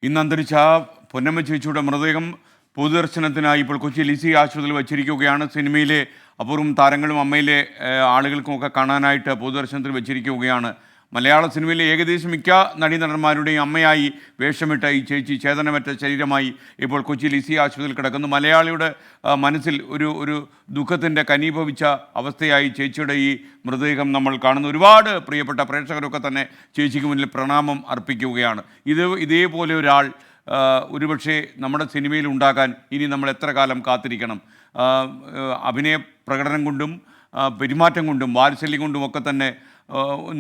ഇന്ന് അന്തരിച്ച പൊന്നമ്മ ചേച്ചിയുടെ മൃതദേഹം പൊതുദർശനത്തിനായി ഇപ്പോൾ കൊച്ചി ലിസി ആശുപത്രിയിൽ വച്ചിരിക്കുകയാണ്. സിനിമയിലെ അപൂർവം താരങ്ങളും അമ്മയിലെ ആളുകൾക്കുമൊക്കെ കാണാനായിട്ട് പൊതുദർശനത്തിൽ വച്ചിരിക്കുകയാണ്. മലയാള സിനിമയിലെ ഏകദേശം മിക്ക നടീനടന്മാരുടെയും അമ്മയായി വേഷമിട്ട ഈ ചേച്ചി ചേതനമറ്റ ശരീരമായി ഇപ്പോൾ കൊച്ചി ലിസി ആശുപത്രിയിൽ കിടക്കുന്നു. മലയാളിയുടെ മനസ്സിൽ ഒരു ദുഃഖത്തിൻ്റെ കനീഭവിച്ച അവസ്ഥയായി ചേച്ചിയുടെ ഈ മൃതദേഹം നമ്മൾ കാണുന്നു. ഒരുപാട് പ്രിയപ്പെട്ട പ്രേക്ഷകരൊക്കെ തന്നെ ചേച്ചിക്ക് മുന്നിൽ പ്രണാമം അർപ്പിക്കുകയാണ്. ഇതേപോലെ ഒരാൾ ഒരുപക്ഷെ നമ്മുടെ സിനിമയിൽ ഉണ്ടാകാൻ ഇനി നമ്മൾ എത്ര കാലം കാത്തിരിക്കണം? അഭിനയ പ്രകടനം കൊണ്ടും പെരുമാറ്റം കൊണ്ടും വാത്സല്യം കൊണ്ടും ഒക്കെ തന്നെ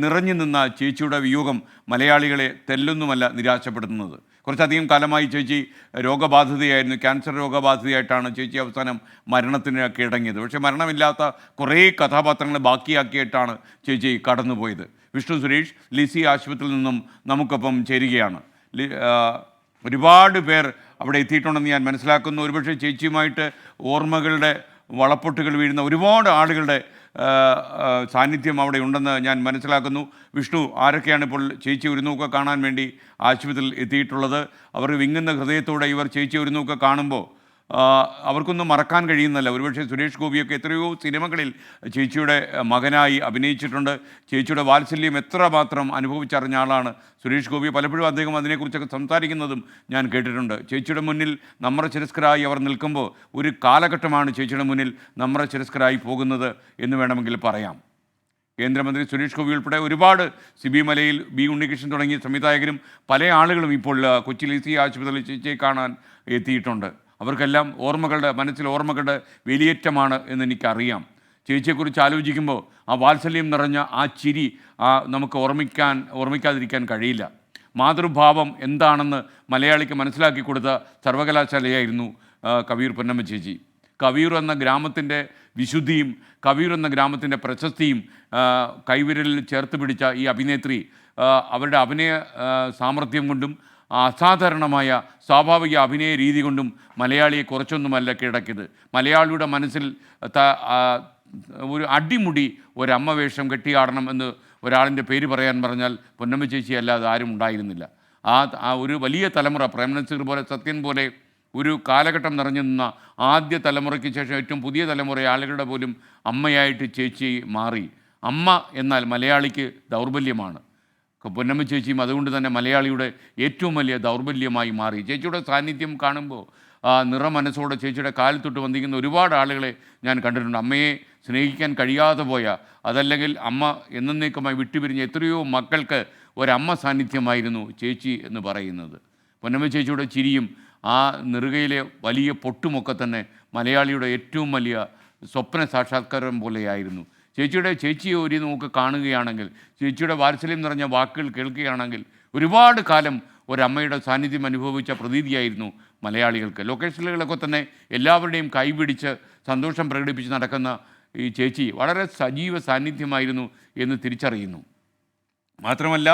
നിറഞ്ഞു നിന്ന ചേച്ചിയുടെ വിയോഗം മലയാളികളെ തെല്ലൊന്നുമല്ല നിരാശപ്പെടുത്തുന്നത്. കുറച്ചധികം കാലമായി ചേച്ചി രോഗബാധിതയായിരുന്നു. ക്യാൻസർ രോഗബാധിതയായിട്ടാണ് ചേച്ചി അവസാനം മരണത്തിന് കീഴടങ്ങിയത്. പക്ഷേ മരണമില്ലാത്ത കുറേ കഥാപാത്രങ്ങളെ ബാക്കിയാക്കിയിട്ടാണ് ചേച്ചി കടന്നുപോയത്. വിഷ്ണു സുരേഷ് ലിസി ആശുപത്രിയിൽ നിന്നും നമുക്കൊപ്പം ചേരുകയാണ്. ഒരുപാട് പേർ അവിടെ എത്തിയിട്ടുണ്ടെന്ന് ഞാൻ മനസ്സിലാക്കുന്നു. ഒരുപക്ഷെ ചേച്ചിയുമായിട്ട് ഓർമ്മകളുടെ വളപ്പൊട്ടുകൾ വീഴുന്ന ഒരുപാട് ആളുകളുടെ സാന്നിധ്യം അവിടെ ഉണ്ടെന്ന് ഞാൻ മനസ്സിലാക്കുന്നു. വിഷ്ണു, ആരൊക്കെയാണ് ഇപ്പോൾ ചേച്ചി ഒരു നോക്ക് കാണാൻ വേണ്ടി ആശുപത്രിയിൽ എത്തിയിട്ടുള്ളത്? അവർ വിങ്ങുന്ന ഹൃദയത്തോടെ ഇവർ ചേച്ചി ഒരു നോക്ക് കാണുമ്പോൾ അവർക്കൊന്നും മറക്കാൻ കഴിയുന്നല്ല. ഒരുപക്ഷെ സുരേഷ് ഗോപിയൊക്കെ എത്രയോ സിനിമകളിൽ ചേച്ചിയുടെ മകനായി അഭിനയിച്ചിട്ടുണ്ട്. ചേച്ചിയുടെ വാത്സല്യം എത്രമാത്രം അനുഭവിച്ചറിഞ്ഞ ആളാണ് സുരേഷ് ഗോപി. പലപ്പോഴും അദ്ദേഹം അതിനെക്കുറിച്ചൊക്കെ സംസാരിക്കുന്നതും ഞാൻ കേട്ടിട്ടുണ്ട്. ചേച്ചിയുടെ മുന്നിൽ നമ്രചിരസ്കരായി അവർ നിൽക്കുമ്പോൾ ഒരു കാലഘട്ടമാണ് ചേച്ചിയുടെ മുന്നിൽ നമ്രചിരസ്കരായി പോകുന്നത് എന്ന് വേണമെങ്കിൽ പറയാം. കേന്ദ്രമന്ത്രി സുരേഷ് ഗോപി ഉൾപ്പെടെ ഒരുപാട് സിബി മലയിൽ, ബി ഉണ്ണികൃഷ്ണൻ തുടങ്ങിയ സംവിധായകരും പല ആളുകളും ഇപ്പോൾ കൊച്ചി ലിസി ആശുപത്രിയിൽ ചേച്ചിയെ കാണാൻ എത്തിയിട്ടുണ്ട്. അവർക്കെല്ലാം മനസ്സിൽ ഓർമ്മകളുടെ വേലിയേറ്റമാണ് എന്നെനിക്കറിയാം. ചേച്ചിയെക്കുറിച്ച് ആലോചിക്കുമ്പോൾ ആ വാത്സല്യം നിറഞ്ഞ ആ ചിരി നമുക്ക് ഓർമ്മിക്കാതിരിക്കാൻ കഴിയില്ല. മാതൃഭാവം എന്താണെന്ന് മലയാളിക്ക് മനസ്സിലാക്കി കൊടുത്ത സർവകലാശാലയായിരുന്നു കവിയൂർ പൊന്നമ്മ ചേച്ചി. കവിയൂർ എന്ന ഗ്രാമത്തിൻ്റെ വിശുദ്ധിയും കവിയൂർ എന്ന ഗ്രാമത്തിൻ്റെ പ്രശസ്തിയും കൈവിരലിൽ ചേർത്ത് പിടിച്ച ഈ അഭിനേത്രി അവരുടെ അഭിനയ സാമർഥ്യം കൊണ്ടും അസാധാരണമായ സ്വാഭാവിക അഭിനയ രീതി കൊണ്ടും മലയാളിയെ കുറച്ചൊന്നുമല്ല കീഴടക്കിയത്. മലയാളിയുടെ മനസ്സിൽ ഒരു അടിമുടി ഒരമ്മ വേഷം കെട്ടിയാടണം എന്ന് ഒരാളിൻ്റെ പേര് പറഞ്ഞാൽ പൊന്നമ്മ ചേച്ചി അല്ലാതെ ആരും ഉണ്ടായിരുന്നില്ല. ആ ഒരു വലിയ തലമുറ, പ്രേംനസീർ പോലെ, സത്യൻ പോലെ ഒരു കാലഘട്ടം നിറഞ്ഞു നിന്ന ആദ്യ തലമുറയ്ക്ക് ശേഷം ഏറ്റവും പുതിയ തലമുറ ആളുകളുടെ പോലും അമ്മയായിട്ട് ചേച്ചി മാറി. അമ്മ എന്നാൽ മലയാളിക്ക് ദൗർബല്യമാണ്. പൊന്നമ്മ ചേച്ചിയും അതുകൊണ്ട് തന്നെ മലയാളിയുടെ ഏറ്റവും വലിയ ദൗർബല്യമായി മാറി. ചേച്ചിയുടെ സാന്നിധ്യം കാണുമ്പോൾ നിറമനസ്സോടെ ചേച്ചിയുടെ കാലിൽ തൊട്ട് വന്നിരിക്കുന്ന ഒരുപാട് ആളുകളെ ഞാൻ കണ്ടിട്ടുണ്ട്. അമ്മയെ സ്നേഹിക്കാൻ കഴിയാതെ പോയ, അതല്ലെങ്കിൽ അമ്മ എന്നേക്കുമായി വിട്ടുപിരിഞ്ഞ എത്രയോ മക്കൾക്ക് ഒരമ്മ സാന്നിധ്യമായിരുന്നു ചേച്ചി എന്ന് പറയുന്നത്. പൊന്നമ്മ ചേച്ചിയുടെ ചിരിയും ആ നെറുകയിലെ വലിയ പൊട്ടുമൊക്കെ തന്നെ മലയാളിയുടെ ഏറ്റവും വലിയ സ്വപ്ന സാക്ഷാത്കാരം പോലെയായിരുന്നു. ചേച്ചിയെ ഒരു നോക്ക് കാണുകയാണെങ്കിൽ, ചേച്ചിയുടെ വാത്സല്യം നിറഞ്ഞ വാക്കുകൾ കേൾക്കുകയാണെങ്കിൽ ഒരുപാട് കാലം ഒരമ്മയുടെ സാന്നിധ്യം അനുഭവിച്ച പ്രതീതിയായിരുന്നു മലയാളികൾക്ക്. ലൊക്കേഷനുകളൊക്കെ തന്നെ എല്ലാവരുടെയും കൈപിടിച്ച് സന്തോഷം പ്രകടിപ്പിച്ച് നടക്കുന്ന ഈ ചേച്ചി വളരെ സജീവ സാന്നിധ്യമായിരുന്നു എന്ന് തിരിച്ചറിയുന്നു. മാത്രമല്ല,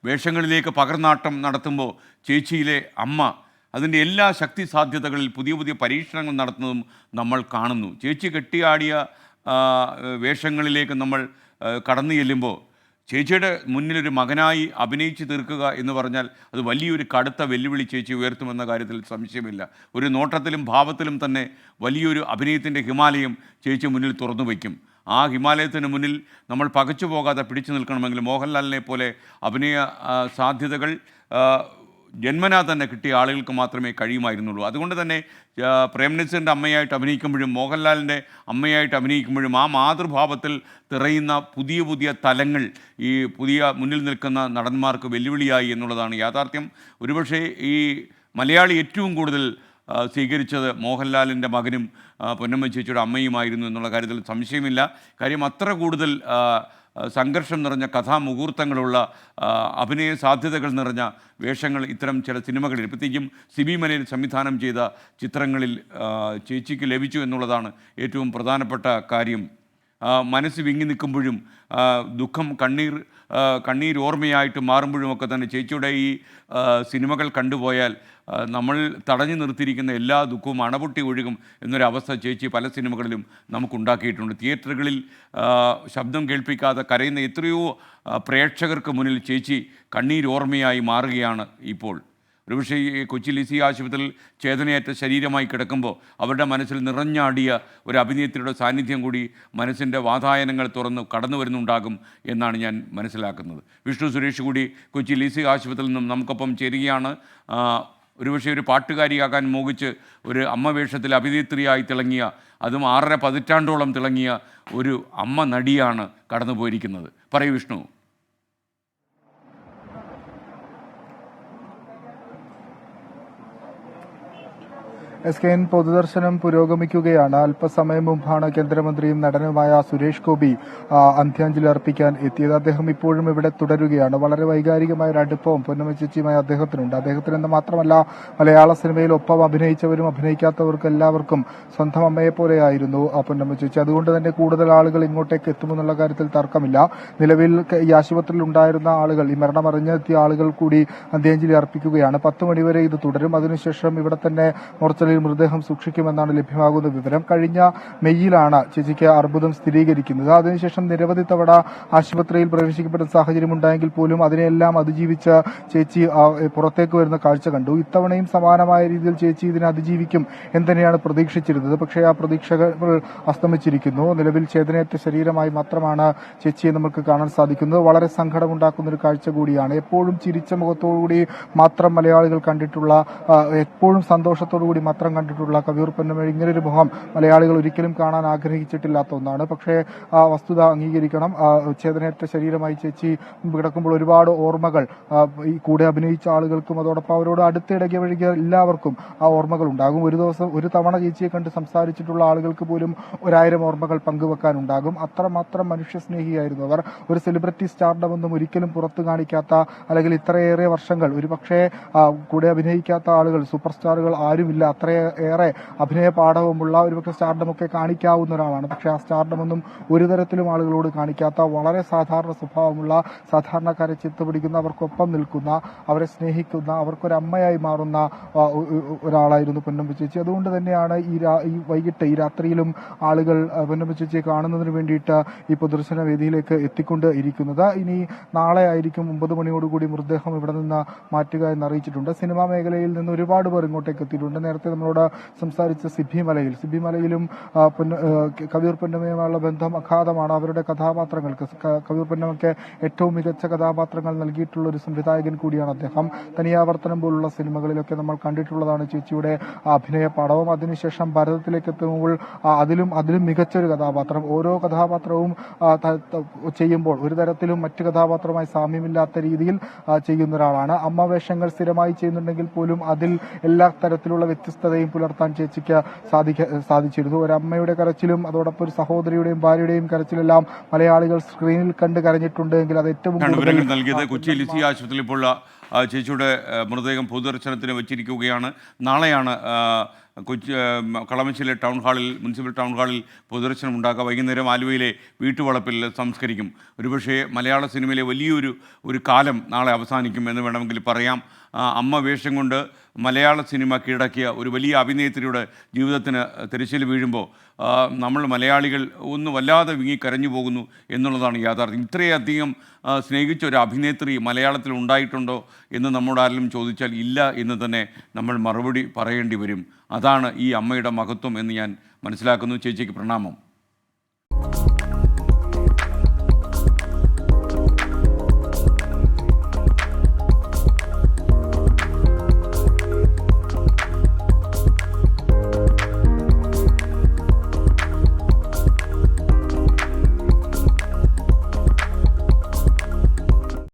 വേഷങ്ങളിലേക്ക് പകർന്നാട്ടം നടത്തുമ്പോൾ ചേച്ചിയിലെ അമ്മ അതിൻ്റെ എല്ലാ ശക്തി സാധ്യതകളിൽ പുതിയ പുതിയ പരീക്ഷണങ്ങൾ നടത്തുന്നതും നമ്മൾ കാണുന്നു. ചേച്ചി കെട്ടിയാടിയ വേഷങ്ങളിലേക്ക് നമ്മൾ കടന്നു ചെല്ലുമ്പോൾ ചേച്ചിയുടെ മുന്നിലൊരു മകനായി അഭിനയിച്ച് തീർക്കുക എന്ന് പറഞ്ഞാൽ അത് വലിയൊരു കടുത്ത വെല്ലുവിളി ചേച്ചി ഉയർത്തുമെന്ന കാര്യത്തിൽ സംശയമില്ല. ഒരു നോട്ടത്തിലും ഭാവത്തിലും തന്നെ വലിയൊരു അഭിനയത്തിൻ്റെ ഹിമാലയം ചേച്ചി മുന്നിൽ തുറന്നു വയ്ക്കും. ആ ഹിമാലയത്തിന് മുന്നിൽ നമ്മൾ പകച്ചു പോകാതെ പിടിച്ചു നിൽക്കണമെങ്കിൽ മോഹൻലാലിനെ പോലെ അഭിനയ സാധ്യതകൾ ജന്മനാ തന്നെ കിട്ടിയ ആളുകൾക്ക് മാത്രമേ കഴിയുമായിരുന്നുള്ളൂ. അതുകൊണ്ട് തന്നെ പ്രേംനസീറിൻ്റെ അമ്മയായിട്ട് അഭിനയിക്കുമ്പോഴും മോഹൻലാലിൻ്റെ അമ്മയായിട്ട് അഭിനയിക്കുമ്പോഴും ആ മാതൃഭാവത്തിൽ തിറയുന്ന പുതിയ പുതിയ തലങ്ങൾ ഈ പുതിയ മുന്നിൽ നിൽക്കുന്ന നടന്മാർക്ക് വെല്ലുവിളിയായി എന്നുള്ളതാണ് യാഥാർത്ഥ്യം. ഒരുപക്ഷെ ഈ മലയാളി ഏറ്റവും കൂടുതൽ സ്വീകരിച്ചത് മോഹൻലാലിൻ്റെ മകനും പൊന്നമ്മ ചേച്ചിയുടെ അമ്മയുമായിരുന്നു എന്നുള്ള കാര്യത്തിൽ സംശയമില്ല. കാര്യം അത്ര കൂടുതൽ സംഘർഷം നിറഞ്ഞ കഥാമുഹൂർത്തങ്ങളുള്ള അഭിനയ സാധ്യതകൾ നിറഞ്ഞ വേഷങ്ങൾ ഇത്തരം ചില സിനിമകളിൽ, പ്രത്യേകിച്ചും സിബി മലയിൽ സംവിധാനം ചെയ്ത ചിത്രങ്ങളിൽ ചേച്ചിക്ക് ലഭിച്ചു എന്നുള്ളതാണ് ഏറ്റവും പ്രധാനപ്പെട്ട കാര്യം. മനസ്സ് വിങ്ങി നിൽക്കുമ്പോഴും ദുഃഖം കണ്ണീരോർമ്മയായിട്ട് മാറുമ്പോഴുമൊക്കെ തന്നെ ചേച്ചിയുടെ ഈ സിനിമകൾ കണ്ടുപോയാൽ നമ്മൾ തടഞ്ഞു നിർത്തിയിരിക്കുന്ന എല്ലാ ദുഃഖവും അണപൊട്ടി ഒഴുകും എന്നൊരവസ്ഥ ചേച്ചി പല സിനിമകളിലും നമുക്കുണ്ടാക്കിയിട്ടുണ്ട്. തിയേറ്ററുകളിൽ ശബ്ദം കേൾപ്പിക്കാതെ കരയുന്ന എത്രയോ പ്രേക്ഷകർക്ക് മുന്നിൽ ചേച്ചി കണ്ണീരോർമ്മയായി മാറുകയാണ് ഇപ്പോൾ. ഒരുപക്ഷേ ഈ കൊച്ചി ലിസി ആശുപത്രിയിൽ ചേതനയേറ്റ ശരീരമായി കിടക്കുമ്പോൾ അവരുടെ മനസ്സിൽ നിറഞ്ഞാടിയ ഒരു അഭിനേത്രിയുടെ സാന്നിധ്യം കൂടി മനസ്സിൻ്റെ വാതായനങ്ങൾ തുറന്ന് കടന്നു വരുന്നുണ്ടാകും എന്നാണ് ഞാൻ മനസ്സിലാക്കുന്നത്. വിഷ്ണു സുരേഷ് കൂടി കൊച്ചി ലിസി ആശുപത്രിയിൽ നിന്നും നമുക്കൊപ്പം ചേരുകയാണ്. ഒരുപക്ഷെ ഒരു പാട്ടുകാരിയാകാൻ മോഹിച്ച് ഒരു അമ്മ വേഷത്തിൽ അഭിനേത്രിയായി തിളങ്ങിയ, അതും 6.5 പതിറ്റാണ്ടോളം തിളങ്ങിയ ഒരു അമ്മ നടിയാണ് കടന്നു പോയിരിക്കുന്നത്. പറയൂ വിഷ്ണു. SKN പൊതുദർശനം പുരോഗമിക്കുകയാണ്. അല്പസമയം മുമ്പാണ് കേന്ദ്രമന്ത്രിയും നടനുമായ സുരേഷ് ഗോപി അന്ത്യാഞ്ജലി അർപ്പിക്കാൻ എത്തിയത്. അദ്ദേഹം ഇപ്പോഴും ഇവിടെ തുടരുകയാണ്. വളരെ വൈകാരികമായ ഒരു അടുപ്പവും പൊന്നമ്മ ചേച്ചിയുമായി അദ്ദേഹത്തിനുണ്ട്. അദ്ദേഹത്തിനെന്ന് മാത്രമല്ല, മലയാള സിനിമയിൽ ഒപ്പം അഭിനയിച്ചവരും അഭിനയിക്കാത്തവർക്കും എല്ലാവർക്കും സ്വന്തം അമ്മയെ പോലെയായിരുന്നു പൊന്നമ്മ ചേച്ചി. അതുകൊണ്ട് തന്നെ കൂടുതൽ ആളുകൾ ഇങ്ങോട്ടേക്ക് എത്തുമെന്നുള്ള കാര്യത്തിൽ തർക്കമില്ല. നിലവിൽ ഈ ആശുപത്രിയിൽ ഉണ്ടായിരുന്ന ആളുകൾ, ഈ മരണമറിഞ്ഞെത്തിയ ആളുകൾ കൂടി അന്ത്യാഞ്ജലി അർപ്പിക്കുകയാണ്. 10 മണിവരെ ഇത് തുടരും. അതിനുശേഷം ഇവിടെ തന്നെ മോർച്ചറിയിൽ മൃതദേഹം സൂക്ഷിക്കുമെന്നാണ് ലഭ്യമാകുന്ന വിവരം. കഴിഞ്ഞ മെയ്യിലാണ് ചേച്ചിക്ക് അർബുദം സ്ഥിരീകരിക്കുന്നത്. അതിനുശേഷം നിരവധി തവണ ആശുപത്രിയിൽ പ്രവേശിക്കപ്പെടുന്ന സാഹചര്യം ഉണ്ടായെങ്കിൽ പോലും അതിനെല്ലാം അതിജീവിച്ച് ചേച്ചി പുറത്തേക്ക് വരുന്ന കാഴ്ച കണ്ടു. ഇത്തവണയും സമാനമായ രീതിയിൽ ചേച്ചി ഇതിനെ അതിജീവിക്കും എന്ന് തന്നെയാണ് പ്രതീക്ഷിച്ചിരുന്നത്. പക്ഷേ ആ പ്രതീക്ഷകൾ അസ്തമിച്ചിരിക്കുന്നു. നിലവിൽ ചേതനയേറ്റ ശരീരമായി മാത്രമാണ് ചേച്ചിയെ നമുക്ക് കാണാൻ സാധിക്കുന്നത്. വളരെ സങ്കടമുണ്ടാക്കുന്ന ഒരു കാഴ്ച കൂടിയാണ്. എപ്പോഴും ചിരിച്ച മുഖത്തോടുകൂടി മാത്രം മലയാളികൾ കണ്ടിട്ടുള്ള, എപ്പോഴും സന്തോഷത്തോടുകൂടി മാത്രം കണ്ടിട്ടുള്ള കവിയൂർ പൊന്നമ്മയുടെ ഇങ്ങനൊരു മുഖം മലയാളികൾ ഒരിക്കലും കാണാൻ ആഗ്രഹിച്ചിട്ടില്ലാത്ത ഒന്നാണ്. പക്ഷേ ആ വസ്തുത അംഗീകരിക്കണം. ചേതനയേറ്റ ശരീരമായി ചേച്ചി കിടക്കുമ്പോൾ ഒരുപാട് ഓർമ്മകൾ ഈ കൂടെ അഭിനയിച്ച ആളുകൾക്കും അതോടൊപ്പം അവരോട് അടുത്തിടയ്ക്ക് വഴികിയ എല്ലാവർക്കും ആ ഓർമ്മകൾ ഉണ്ടാകും. ഒരു തവണ ചേച്ചിയെ കണ്ട് സംസാരിച്ചിട്ടുള്ള ആളുകൾക്ക് പോലും 1000 ഓർമ്മകൾ പങ്കുവെക്കാനുണ്ടാകും. അത്രമാത്രം മനുഷ്യസ്നേഹിയായിരുന്നു അവർ. ഒരു സെലിബ്രിറ്റി സ്റ്റാർഡമൊന്നും ഒരിക്കലും പുറത്തു കാണിക്കാത്ത, അല്ലെങ്കിൽ ഇത്രയേറെ വർഷങ്ങൾ ഒരുപക്ഷെ കൂടെ അഭിനയിക്കാത്ത ആളുകൾ, സൂപ്പർ സ്റ്റാറുകൾ ആരുമില്ല. അത്രയേറെ അഭിനയ പാഠവുമുള്ള ഒരുപക്ഷെ സ്റ്റാർഡമൊക്കെ കാണിക്കാവുന്ന ഒരാളാണ്. പക്ഷേ ആ സ്റ്റാർഡമൊന്നും ഒരു തരത്തിലും ആളുകളോട് കാണിക്കാത്ത, വളരെ സാധാരണ സ്വഭാവമുള്ള, സാധാരണക്കാരെ ചിത്തപിടിക്കുന്ന, അവർക്കൊപ്പം നിൽക്കുന്ന, അവരെ സ്നേഹിക്കുന്ന, അവർക്കൊരമ്മയായി മാറുന്ന ഒരാളായിരുന്നു പൊന്നമ്മ ചേച്ചി. അതുകൊണ്ട് തന്നെയാണ് ഈ വൈകിട്ട്, ഈ രാത്രിയിലും ആളുകൾ പൊന്നമ്മ ചേച്ചിയെ കാണുന്നതിന് വേണ്ടിയിട്ട് ഈ പൊതുദർശന വേദിയിലേക്ക് എത്തിക്കൊണ്ട് ഇരിക്കുന്നത്. ഇനി നാളെ ആയിരിക്കും 9 മണിയോടുകൂടി മൃതദേഹം ഇവിടെ നിന്ന് മാറ്റുക എന്ന് അറിയിച്ചിട്ടുണ്ട്. സിനിമാ മേഖലയിൽ നിന്ന് ഒരുപാട് പേർ ഇങ്ങോട്ടേക്ക് എത്തിയിട്ടുണ്ട്. നേരത്തെ നമ്മളോട് സംസാരിച്ച സിബി മലയിലും കവിയൂർ പൊന്നമ്മയുമായുള്ള ബന്ധം അഗാധമാണ്. അവരുടെ കഥാപാത്രങ്ങൾക്ക്, കവിയൂർ പൊന്നമ്മയ്ക്ക് ഏറ്റവും മികച്ച കഥാപാത്രങ്ങൾ നൽകിയിട്ടുള്ള ഒരു സംവിധായകൻ കൂടിയാണ് അദ്ദേഹം. തനിയാവർത്തനം പോലുള്ള സിനിമകളിലൊക്കെ നമ്മൾ കണ്ടിട്ടുള്ളതാണ് ചേച്ചിയുടെ അഭിനയ പാഠവും. അതിനുശേഷം ഭരതത്തിലേക്ക് എത്തുമ്പോൾ അതിലും മികച്ചൊരു കഥാപാത്രം. ഓരോ കഥാപാത്രവും ചെയ്യുമ്പോൾ ഒരു തരത്തിലും മറ്റു കഥാപാത്രമായി സാമ്യമില്ലാത്ത രീതിയിൽ ചെയ്യുന്ന ഒരാളാണ്. അമ്മ വേഷങ്ങൾ സ്ഥിരമായി ചെയ്യുന്നുണ്ടെങ്കിൽ പോലും അതിൽ എല്ലാ തരത്തിലുള്ള വ്യത്യസ്തതയും പുലർത്താൻ ചേച്ചിക്ക് സാധിച്ചിരുന്നു. ഒരമ്മയുടെ കരച്ചിലും അതോടൊപ്പം ഒരു സഹോദരിയുടെയും ഭാര്യയുടെയും കരച്ചിലെല്ലാം മലയാളികൾ സ്ക്രീനിൽ കണ്ട് കരഞ്ഞിട്ടുണ്ട് എങ്കിൽ അത് ഏറ്റവും കൂടുതൽ നൽകിയത്. കൊച്ചി ലിസി ആശുപത്രിയിൽ ഇപ്പോൾ ചേച്ചിയുടെ മൃതദേഹം പൊതുദർശനത്തിന് വെച്ചിരിക്കുകയാണ്. നാളെയാണ് കൊച്ചി കളമശ്ശേരി ടൗൺ ഹാളിൽ, മുനിസിപ്പൽ ടൗൺ ഹാളിൽ പൊതുദർശനം ഉണ്ടാക്കുക. വൈകുന്നേരം ആലുവയിലെ വീട്ടുവളപ്പിൽ സംസ്കരിക്കും. ഒരുപക്ഷെ മലയാള സിനിമയിലെ വലിയൊരു കാലം നാളെ അവസാനിക്കും എന്ന് വേണമെങ്കിൽ പറയാം. അമ്മ വേഷം കൊണ്ട് മലയാള സിനിമ കീഴടക്കിയ ഒരു വലിയ അഭിനേത്രിയുടെ ജീവിതത്തിന് തിരശ്ശീല വീഴുമ്പോൾ നമ്മൾ മലയാളികൾ ഒന്ന് വല്ലാതെ വിങ്ങിക്കരഞ്ഞു പോകുന്നു എന്നുള്ളതാണ് യാഥാർത്ഥ്യം. ഇത്രയധികം സ്നേഹിച്ച ഒരു അഭിനേത്രി മലയാളത്തിൽ ഉണ്ടായിട്ടുണ്ടോ എന്ന് നമ്മോട് ആരെങ്കിലും ചോദിച്ചാൽ ഇല്ല എന്ന് തന്നെ നമ്മൾ മറുപടി പറയേണ്ടി വരും. അതാണ് ഈ അമ്മയുടെ മഹത്വം എന്ന് ഞാൻ മനസ്സിലാക്കുന്നു. ചേച്ചിക്ക് പ്രണാമം.